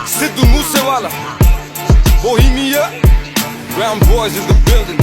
Sidhu Moosewala, Bohemia, Brown boys in the building.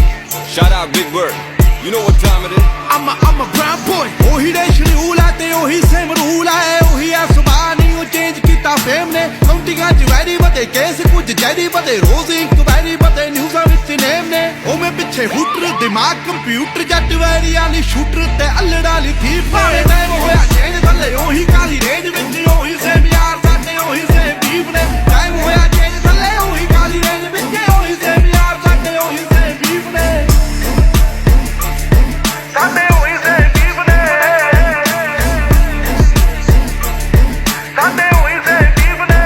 Shout out Big Bird. You know what time it is. I'm a brown boy. ਉਹੀ ਦੇ schedule ਆ ਤੇ ਉਹੀ same rule ਆ ਉਹੀ ਆ ਸੁਭਾਅ ਨਹੀਂ ਉਹ ਚੇਂਜ ਕੀਤਾ ਫੇਮ ਨੇ ਕਾਉਂਟਿੰਗਾਂ ਚ ਵੈਰੀ ਵਧੇ ਕੇਸ ਕੁਝ ਜੈਦੀ ਵਧੇ ਰੋਜ਼ ਇਨਕੁਆਇਰੀ ਵਧੇ ਨਿਊਜ਼ਾਂ ਵਿੱਚ ਨੇਮ ਨੇ ਉਹ ਮੈਂ ਪਿੱਛੇ ਹੂਟਰ ਦਿਮਾਗ ਕੰਪਿਊਟਰ ਜੱਟ ਵੈਰੀਆਂ ਲਈ ਸ਼ੂਟਰ ਤੇ ਅਲੜਾ ਲਈ ਥੀਪ ਭਾਵੇਂ ਟਾਈਮ ਹੋਇਆ ਚੇਂਜ ਥੱਲੇ ਉਹੀ ਕਾਲੀ ਰੇਂਜ ਵਿੱਚ ਉਹੀ ਸੇਮ ਯਾਰ ਸਾਡੇ ਉਹੀ ਸੇਮ ਬੀਫ ਨੇ ਟਾਈਮ ਹੋਇਆ ਚੇਂਜ ਥੱਲੇ ਉਹੀ ਕਾਲੀ ਰੇਂਜ ਵਿੱਚ ਉਹੀ ਸੇਮ ਯਾਰ ਸਾਡੇ ਉਹੀ ਸੇਮ ਬੀਫ ਨੇ ਸਾਡੇ ਉਹੀ ਸੇਮ ਬੀਫ ਨੇ ਸਾਡੇ ਉਹੀ ਸੇਮ ਬੀਫ ਨੇ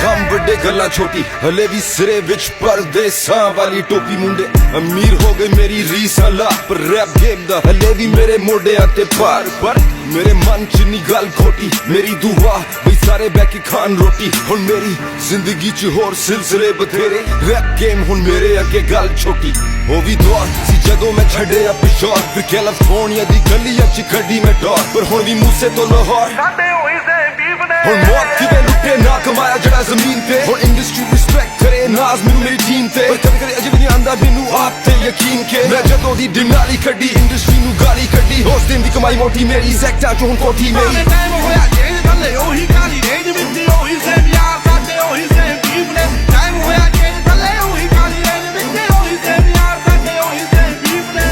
ਕੰਮ ਵੱਡੇ ਗੱਲਾਂ ਛੋਟੀ ਹਲੇ ਵੀ ਸਿਰੇ ਵਿੱਚ ਪਰਦੇਸਾਂ ਵਾਲੀ ਟੋਪੀ ਮੁੰਡੇ ਅਮੀਰ ਹੋ ਗਏ ਮੇਰੀ ਰੀਸਾਂ ਲਾ ਪਰ ਰੈਪ ਗੇਮ ਦਾ ਹਲੇ ਵੀ ਮੇਰੇ ਮੋਢਿਆਂ ਤੇ ਭਾਰ ਪਰ ਮੇਰੇ ਮਨ ਚ ਨੀ ਗੱਲ ਖੋਟੀ ਮੇਰੀ ਦੁਆ ਬਈ ਸਾਰੇ ਬਹਿ ਕੇ ਖਾਣ ਰੋਟੀ ਹੁਣ ਮੇਰੀ ਜ਼ਿੰਦਗੀ ਚ ਹੋਰ ਸਿਲਸਿਲੇ ਬਥੇਰੇ ਰੈਪ ਗੇਮ ਹੁਣ ਮੇਰੇ ਅੱਗੇ ਗੱਲ ਛੋਟੀ ਉਹ ਵੀ ਦੌਰ ਸੀ ਜਦੋਂ ਮੈਂ ਛੱਡਿਆ ਪਿਸ਼ੌਰ ਫਿਰ ਕੈਲੀਫੋਰਨੀਆ ਦੀ ਗਲੀਆਂ ਚ ਕੱਢੀ ਮੈਂ ਡੋਰ ਪਰ ਹੁਣ ਵੀ ਮੂਸੇ ਤੋਂ ਲਾਹੌਰ ਸਾਡੇ ਉਹੀ ਸੇਮ ਬੀਫ ਨੇ ਹੁਣ ਮੌਤ ਕਿਵੇਂ ਲੁੱਟੇ ਨਾ ਕਮਾਇਆ ਜਿਹੜਾ ਜ਼ਮੀਨ ਤੇ ਹੁਣ ਇੰਡਸਟਰੀ ਰਿਸਪੈਕਟ ਕਰੇ ਨਾਜ਼ ਮੈਨੂੰ ਮੇਰੀ ਟੀਮ ਤੇ ਪਰ ਕਦੇ ਕਦੇ ਅਜੇ ਵੀ ਨਹੀਂ ਆਂਦਾ ਮੈਨੂੰ ਆਪ ਤੇ ਯਕੀਨ ਕੇ ਮੈਂ ਜਦੋਂ ਦੀ ਦਿਨਾਲੀ ਕੱਢੀ ਇੰਡਸਟਰੀ ਨੂੰ ਗਾਲੀ ਕੱਢੀ ਉਸ ਦਿਨ ਦੀ ਕਮਾਈ ਮੋਟੀ ਮੇਰੀ ਸੈਕਟਰ ਚ ਹੁਣ ਕੋਠੀ ਮੇਰੀ ਟਾਈਮ ਹੋਇਆ ਚੇਂਜ ਥੱਲੇ ਉਹੀ ਕਾਲੀ ਰੇਂਜ ਵਿੱਚ ਉਹੀ ਸੇਮ ਯਾਰ ਸਾਡੇ ਉਹੀ ਸੇਮ ਬੀਫ ਨੇ ਟਾਈਮ ਹੋਇਆ ਚੇਂਜ ਥੱਲੇ ਉਹੀ ਕਾਲੀ ਰੇਂਜ ਵਿੱਚ ਉਹੀ ਸੇਮ ਯਾਰ ਸਾਡੇ ਉਹੀ ਸੇਮ ਬੀਫ ਨੇ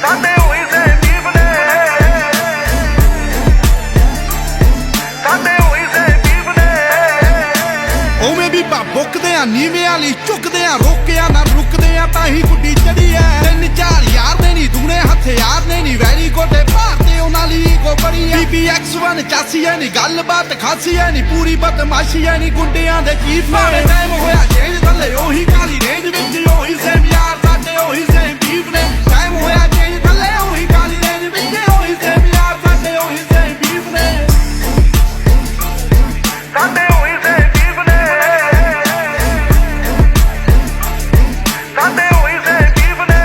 ਸਾਡੇ ਉਹੀ ਸੇਮ ਬੀਫ ਨੇ ਸਾਡੇ ਉਹੀ ਸੇਮ ਬੀਫ ਨੇ ਉਵੇਂ ਵੀ ਬੁੱਕਦੇ ਆ ਨੀਵੇਂ ਵਾਲੀ ਝੁਕਦੇ ਆ ਰੋਕਿਆ ਨਾ ਰੁਕਦੇ ਆ ਤਾਂ ਹੀ ਗੁੱਡੀ ਚੜੀ ਐ 3-4 ਯਾਰ ਨੇ ਨੀ ਦੂਣੇ ਹਥਿਆਰ ਨੇ ਨੀ ਵੈਰੀ ਗੋਡੇ ਭਾਰਤੇ ਉਹਨਾਂ ਲਈ ਈਗੋ ਬੜੀ ਐ BBX1 ਚਾਸੀ ਐ ਨੀ ਗੱਲਬਾਤ ਖਾਸੀ ਐ ਨੀ ਪੂਰੀ ਬਦਮਾਸ਼ੀ ਐ ਨੀ ਗੁੰਡਿਆਂ ਦੇ ਚੀਫ ਨੇ ਟਾਈਮ ਹੋਇਆ ਚੇਂਜ ਥੱਲੇ ਉਹੀ ਕਾਲੀ ਰੇਂਜ ਵਿੱਚ ਉਹੀ ਸੇਮ ਯਾਰ ਸਾਡੇ ਉਹੀ ਸੇਮ ਬੀਫ ਨੇ ਟਾਈਮ ਹੋਇਆ ਚੇਂਜ ਥੱਲੇ ਉਹੀ ਕਾਲੀ ਰੇਂਜ ਵਿੱਚ ਉਹੀ ਸੇਮ ਯਾਰ ਸਾਡੇ ਉਹੀ ਸੇਮ ਬੀਫ ਨੇ ਸਾਡੇ ਉਹੀ ਸੇਮ ਬੀਫ ਨੇ ਸਾਡੇ ਉਹੀ ਸੇਮ ਬੀਫ ਨੇ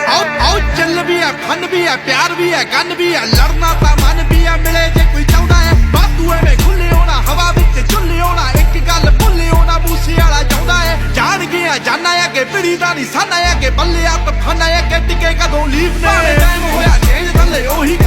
ਆਓ ਚੱਲ ਵੀ ਆ ਫਨ ਵੀ ਆ ਪਿਆਰ ਵੀ ਆ ਗਨ ਵੀ ਆ ਲੜਨਾ ਤਾਂ ਮਨ ਵੀ ਆ ਮਿਲੇ ਜੇ ਕੋਈ ਚਾਹੁੰਦਾ ਹੈ ਬਾਤੂ ਐਵੇਂ ਖੁੱਲੇ ਹੋਣਾ ਹਵਾ ਵਿੱਚ ਝੁੱਲੇ ਹੋਣਾ ਇੱਕ ਗੱਲ ਭੁੱਲੇ ਹੋਣਾ ਬੂਸੇ ਵਾਲਾ ਚਾਹੁੰਦਾ ਹੈ ਜਾਣ ਗਿਆ ਜਾਨਾ ਆ ਕੇ ਪੀੜੀ ਦਾ ਨਿਸ਼ਾਨਾ ਆ ਕੇ ਬੱਲੇ ਆ ਤਫਾਨਾ ਆ ਕੇ ਟਿਕੇ ਕਦੋਂ ਲੀਫ ਨੇ ਟਾਈਮ ਹੋਇਆ ਚੇਂਜ ਥੱਲੇ ਉਹੀ